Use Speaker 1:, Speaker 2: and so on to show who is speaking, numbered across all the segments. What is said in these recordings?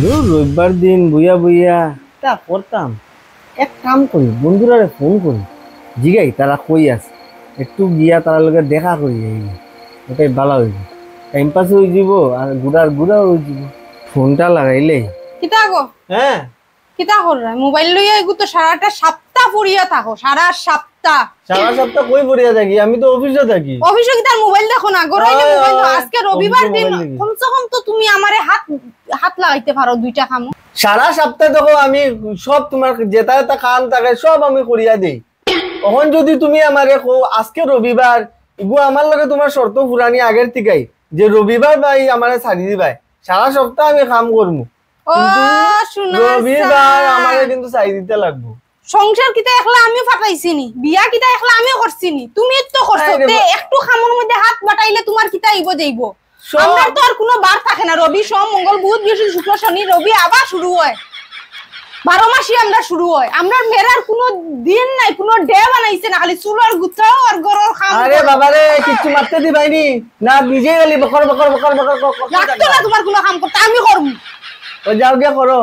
Speaker 1: রবিবার দিন বুইয়া বুইয়া তা করতাম। এক কাম করি, বন্ধুরা ফোন করি, জিগাই তারা কই আছে, একটু গিয়া তারা লগে দেখা করি, ওটাই ভালো হইব। টাইম পাস হয়ে যাব আর ঘুরার ঘুরা হয়ে যাব। ফোনটা লাগাইলে
Speaker 2: কিতা গো?
Speaker 1: হ্যাঁ,
Speaker 2: কিতা কররা মোবাইল লইয়া এগু তো সারাটা সপ্তাহ পড়িয়া থাকো, সারা সপ্তাহ।
Speaker 1: সারা সপ্তাহ কই পড়িয়া থাকি? আমি তো অফিসে থাকি।
Speaker 2: অফিসে কি তার মোবাইল দেখো না? গরাইলে মোবাইল তো আজকে রবিবার দিন,
Speaker 1: মোবাইল দেখি।
Speaker 2: কমসে কম তো তুমি আমারে হাত হাত লাগাইতে পারো দুইটা কাম।
Speaker 1: সারা সপ্তাহ দেখো আমি সব তোমার যেটা যেটা কাম থাকে সব আমি করিয়া দেই। তখন যদি তুমি আমারে কো আজকে রবিবার, ইগু আমার লগে তোমার শর্ত পুরানি আগের থেকেই যে রবিবার ভাই আমারে ছাড়ি দিবাই, সারা সপ্তাহ আমি কাম করবো,
Speaker 2: ও
Speaker 1: কিন্তু
Speaker 2: শোনা
Speaker 1: রবিবার আমারে কিন্তু ছাড়ি দিতে লাগবো।
Speaker 2: সংসার কিতা একলা আমিও ফাটাইছিনি, বিয়া কিতা একলা আমিও করছিনি, তুমি তো করছো।
Speaker 1: আরে
Speaker 2: তে একটু খামর মধ্যে হাত বাটাইলে তোমার কিতা আইব যাইব?
Speaker 1: সব-
Speaker 2: আমরা তো আর কোনো বার থাকে না, রবি সোম মঙ্গল বুধ বৃহস্পতি শুক্র শনি রবি আবার শুরু হয়, 12 মাসই আমরা শুরু হয়। আমরা মেরার কোনো দিন নাই, কোনো ডে বানাইছে না, খালি চুলার গুছাও আর গরর খাম।
Speaker 1: আরে বাবারে কিচ্ছু মারতে দিবাইনি না, নিজে গেলি বকর বকর বকর বকর
Speaker 2: লাগতো না তোমার কোনো কাম করতে, আমি করবো।
Speaker 1: ও যাও গিয়া করো।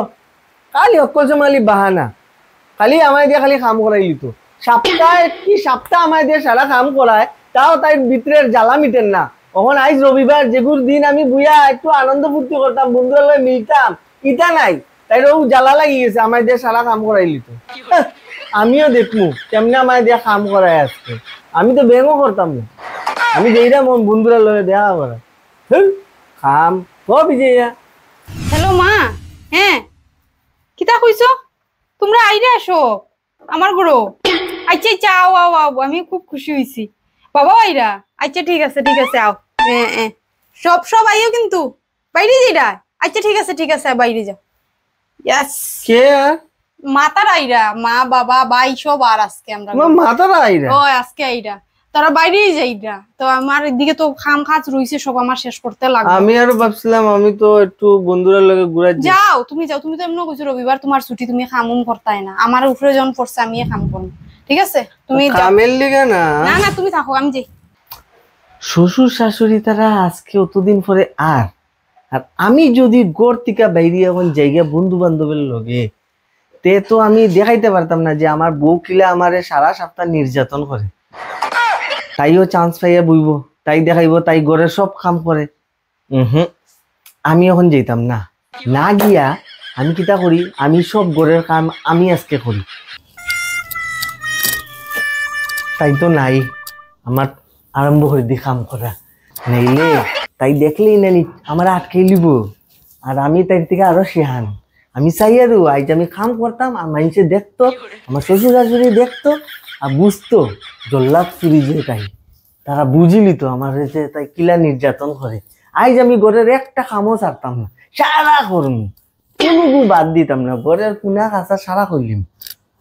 Speaker 1: খালি অকল সময় বাহানা, খালি আমায় দিয়ে খালি কাম করাইলি তো। সপ্তাহে কি সপ্তাহ আমায় দিয়ে সারা কাম করায়, তাও তাই ভিতরের জ্বালা মিটেন না। তখন আইজ রবিবার যেগুর দিন আমি বুইয়া একটু আনন্দ ফুর্তি করতাম, বন্ধুদের লগে মিলতাম, ইটা নাই। তাই ও জ্বালা লাগি গেছে আমায় দিয়ে সারা কাম করাইলি তো। আমিও দেখমু কেমনে আমায় দিয়ে কাম করায় আজকে। আমি তো বেঙ্গও করতাম না, আমি যেইরা মন বন্ধুরা লগে দেখা করা খাম সব বিজয়া।
Speaker 2: হ্যালো মা। হ্যাঁ, কিতা কইছো? তোমরা আইরে আসো আমার ঘরো। আচ্ছা আচ্ছা, আও আও আও, আমি খুব খুশি হইছি। বাবা আইরা? আচ্ছা ঠিক আছে ঠিক আছে, আও। সব সব আইও কিন্তু বাইরে যাইরা। আচ্ছা ঠিক আছে, বাইরে যাও। ইয়েস।
Speaker 1: কে
Speaker 2: মাতার আইরা, মা বাবা ভাই সব আর আজকে আমরা
Speaker 1: তোমার মাথাটা আইরা?
Speaker 2: ও আজকে আইরা, তারা বাইরেই যাইরা। তো আমার এদিকে তো খাম খাজ রইছে, সব আমার শেষ করতে লাগবে।
Speaker 1: আমি আরো ভাবছিলাম আমি তো একটু বন্ধুরা লগে ঘুরা যাই।
Speaker 2: যাও তুমি যাও, তুমি তো এমন কইছো রবিবার তোমার ছুটি, তুমি কামুন করতাই না। আমার উপরে জন পড়ছে, আমি কাম করব। ঠিক আছে তুমি যাও।
Speaker 1: কামের লিগা না,
Speaker 2: না না তুমি থাকো, আমি যাই।
Speaker 1: শ্বশুর শাশুড়ি তারা আজকে অতদিন পরে আর আর আমি যদি গড় থেকে বাইরে এখন জায়গা বন্ধু বান্ধবের লগে, তে তো আমি দেখাইতে পারতাম না যে আমার বউ কিলা আমারে সারা সপ্তাহ নির্যাতন করে। তাইও চান্স পাইয়া বইব, তাই দেখাইব, তাই গড়ের সব কাম করে। আমি এখন যেতাম না, না গিয়া আমি কিতা করি, আমি সব গড়ের কাম আমি আজকে করি। তাই তো নাই, আমার আরম্ভ করে দি কাম করা, নাইলে তাই দেখলেই না আমার আটকে লিব। আর আমি তাই থেকে আরো শেহান, আমি চাই আরো আজ আমি কাম করতাম আর মানুষে দেখতো, আমার শ্বশুর শাশুড়ি দেখতো আর বুঝতো জল্লাদ চুরি যে তাই তারা বুঝিলি তো আমার যে তাই কিলা নির্যাতন করে। আজ আমি ঘরের একটা কামও ছাড়তাম না, সারা করম, কোনো বাদ দিতাম না, ঘরের কুনা কাঁচা সারা করলিম।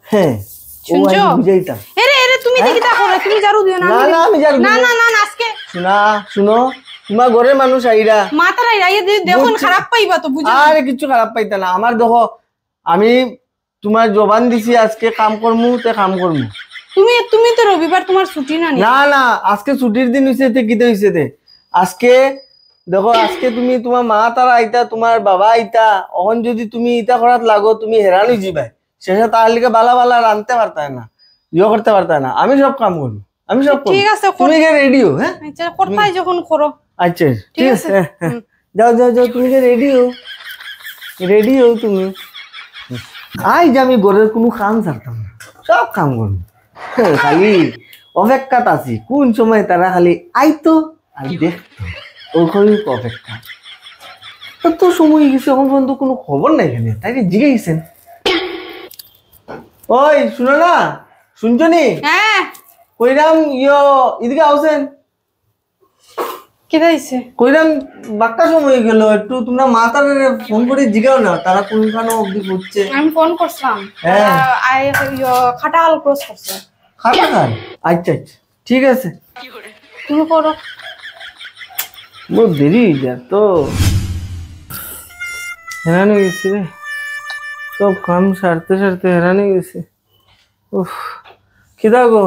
Speaker 1: হ্যাঁ, ও আজ
Speaker 2: শুনছো?
Speaker 1: বুঝাইতাম।
Speaker 2: এরে এরে তুমি দেখি তা করে, তুমি জারু দিও না।
Speaker 1: না না আমি জানি
Speaker 2: না না না না, আজকে
Speaker 1: শোনা শুনো, তোমার ঘরের মানুষ আইরা
Speaker 2: মাথার আইরা দেখুন খারাপ পাইবা তো, বুঝো?
Speaker 1: আরে কিছু খারাপ পাইতা না। আমার দেখো আমি তোমার জবান দিছি আজকে কাম করমু, তে কাম করমু।
Speaker 2: তুমি তুমি তো রবিবার তোমার ছুটি না নি?
Speaker 1: না না, আজকে ছুটির দিন হইছে, তে কিতে হইছে তে আজকে দেখো, আজকে তুমি তোমার মা তারা আইতা, তোমার বাবা আইতা, অহন যদি তুমি ইটা করাত লাগো তুমি হেরান হয়ে যাবাই, শেষে তার লিগে বালা বালা রানতে পারতাই না, ইয়ে করতে পারতাই না। আমি সব কাম করবো, আমি সব করবো।
Speaker 2: ঠিক আছে,
Speaker 1: তুমি গে রেডিও? হ্যাঁ
Speaker 2: আচ্ছা কোথায় যখন করো।
Speaker 1: আচ্ছা ঠিক
Speaker 2: ঠিক
Speaker 1: আছে,
Speaker 2: আছে।
Speaker 1: যাও যাও যাও, তুমি যে রেডি হও, রেডি হও তুমি। আজ আমি ঘরের কোনো কাম ছাড়তাম না, সব কাম করবো। খালি অপেক্ষাত আছি কোন সময় তারা খালি আইতো আর দেখতো, ওখানে অপেক্ষা। তো সময় গেছে এখন পর্যন্ত কোনো খবর নাই, এখানে তাই জিজ্ঞেসেন। ওই শুনো না, শুনছো নি?
Speaker 2: হ্যাঁ
Speaker 1: কইরাম ইয়ো এদিকে আউছেন।
Speaker 2: কি দাইছে?
Speaker 1: কইরাম বাক্কা সময় গেল, একটু তোমরা মা তারা ফোন করে জিগাও না তারা কোনখানে অবধি ঘুরছে।
Speaker 2: আমি ফোন করছিলাম,
Speaker 1: হ্যাঁ।
Speaker 2: আই খাটাল ক্রস করছে।
Speaker 1: খাটা খান? আচ্ছা আচ্ছা ঠিক আছে,
Speaker 2: তুমি করো।
Speaker 1: বহুত দেরি হয়ে যায় তো, হেরান হয়ে গেছি রে, সব কাম সারতে সারতে হেরান হয়ে গেছি। উফ, খিদা গো,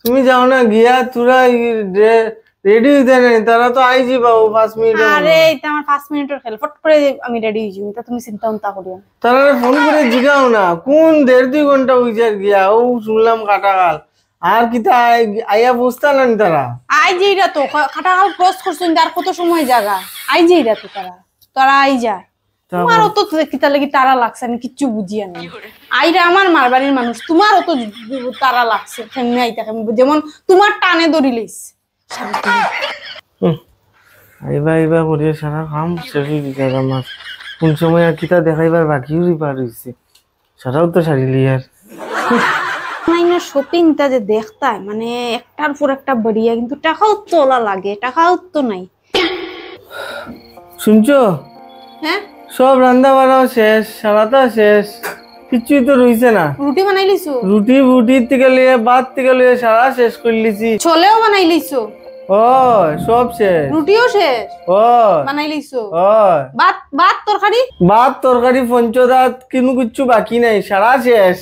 Speaker 1: তুমি যাও না গিয়া তোরা রেডি হইতে নাই তারা তো আইজি পাবো 5 মিনিট।
Speaker 2: আরে এটা আমার 5 মিনিটের খেল, ফট করে আমি রেডি হয়ে যাবো, তা তুমি চিন্তা উন্তা করিও না।
Speaker 1: তারা ফোন করে জিগাও না কোন 1.5-2 ঘন্টা হইছে আর গিয়া ও শুনলাম কাটাকাল আর কিতা আইয়া বুঝতা না তারা।
Speaker 2: আই যে এরা তো কাটাকাল ক্রস করছেন, আর কত সময় জায়গা আই যে এরা তো তারা তারা আই যায়। তোমারও তো কিতা লাগি তারা লাগছে, আমি কিচ্ছু বুঝিয়া নাই। আইরা আমার মারবাড়ির মানুষ, তোমারও তো তারা লাগছে কেমনে আইতা, যেমন তোমার টানে ধরি লইস।
Speaker 1: আইবা আইবা করিয়া সারা কাম শেষ হয়ে গেছে আমার। কোন সময় আর কিতা দেখাইবার বাকিও পার হইছে, সারাও তো সারিলি আর।
Speaker 2: শপিংটা যে দেখতায় মানে একটার পর একটা বড়িয়া, কিন্তু টাকাও তোলা লাগে, টাকাও তো নাই।
Speaker 1: শুনছো?
Speaker 2: হ্যাঁ
Speaker 1: সব রান্না বাড়াও শেষ, সারাটা শেষ, কিছুই তো রইছে না।
Speaker 2: রুটি বানাই লিছো?
Speaker 1: রুটি বুটির থেকে লিয়ে ভাত থেকে লিয়ে সারা শেষ করে লিছি।
Speaker 2: ছোলেও বানাই লিছো?
Speaker 1: ও সব শেষ।
Speaker 2: রুটিও শেষ
Speaker 1: ও
Speaker 2: বানাই লিছো?
Speaker 1: ও
Speaker 2: ভাত ভাত তরকারি?
Speaker 1: ভাত তরকারি পঞ্চদাত কিনু কিচ্ছু বাকি নাই, সারা শেষ।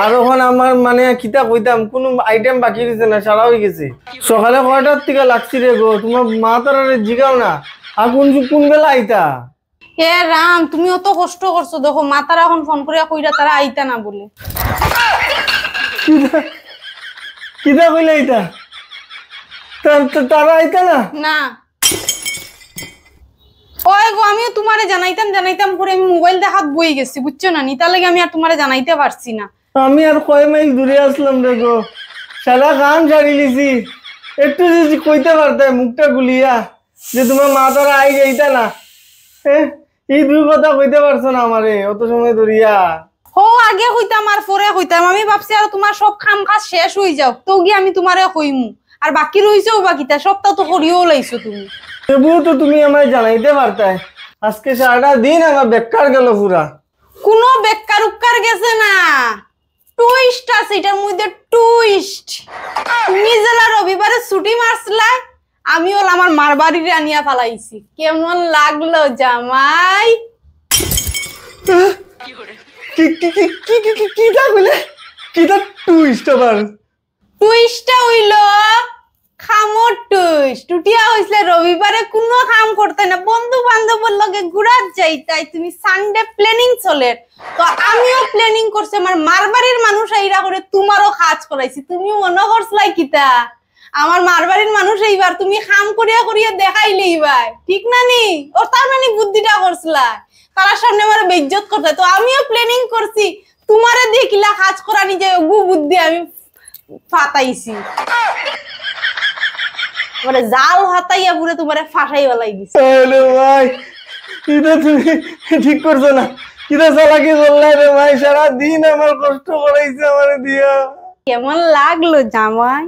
Speaker 1: আর ওখানে আমার মানে কিতা কইতাম কোনো আইটেম বাকি রয়েছে না, সারা হয়ে গেছে। সকালে কয়টার থেকে লাগছি রে গো, তোমার মা তারা জিগাও না আর কোন বেলা আইতা।
Speaker 2: হে রাম, তুমি অত কষ্ট করছো, দেখো মা তারা এখন ফোন করিয়া কইরা তারা আইতা না বলে।
Speaker 1: কিতা কইলা আইতা? তারা আইতা না?
Speaker 2: না ওই গো, আমিও তোমারে জানাইতাম করে আমি মোবাইল দেখাত বই গেছি, বুঝছো না? নিতা লাগে আমি আর তোমারে জানাইতে পারছি না।
Speaker 1: আমি আর কয় মাইল দূরে আসলাম রে গো, সারা কাম সারি লিছি। একটু যদি কইতে পারতাম মুখটা গুলিয়া যে তোমার মা তারা আই যাইতা না, এই দুই কথা কইতে পারছো না আমারে অত সময় ধরিয়া।
Speaker 2: হো আগে হইতাম আর পরে হইতাম, আমি ভাবছি আর তোমার সব খাম কাজ শেষ হয়ে যাও তো গিয়ে আমি তোমারে কইমু, আর বাকি রইছেও বাকিটা সবটা তো করিও লাইছো তুমি।
Speaker 1: তবুও তো তুমি আমায় জানাইতে পারতাই। আজকে সারাটা দিন আমার বেকার গেল পুরা।
Speaker 2: কোনো বেকার উক্কার গেছে না, টুইস্ট আছে এটার মধ্যে, টুইস্ট। তুমি জেলা রবিবারে ছুটি মারছিলা, আমি হল আমার মারবাড়িরে আনিয়া ফালাইছি। কেমন লাগলো জামাই?
Speaker 1: কিটা কইলে? কিটা টুইস্ট আবার?
Speaker 2: টুইস্টটা হইল খামর টুইস্ট। টুটিয়া হইছিল রবিবারে কোনো কাম করতে না, বন্ধু বান্ধবের লগে ঘুরাত যাইতাই, তুমি সানডে প্ল্যানিং চলে। তো আমিও প্ল্যানিং করছি, আমার মারবাড়ির মানুষ আইরা করে তোমারও কাজ করাইছি। তুমি মনে করছলাই কিতা আমার মারবাড়ির মানুষ এইবার তুমি কাম করিয়া করিয়া দেখাইলেই ভাই, ঠিক না নি? ও তার মানে বুদ্ধিটা করছলা তার সামনে আমার বেইজ্জত করতে। তো আমিও প্ল্যানিং করছি তোমারে দিয়ে কিলা কাজ করানি যে গু বুদ্ধি আমি ফাটাইছি, মানে জাল হাতাইয়া পুরো তোমারে ফাটাই বেলাই দিছি।
Speaker 1: আরে ভাই এটা তুমি ঠিক করছো না, কিটা চালাকি করলে রে ভাই, সারা দিন আমার কষ্ট করাইছে আমারে দিয়া।
Speaker 2: কেমন লাগলো জামাই?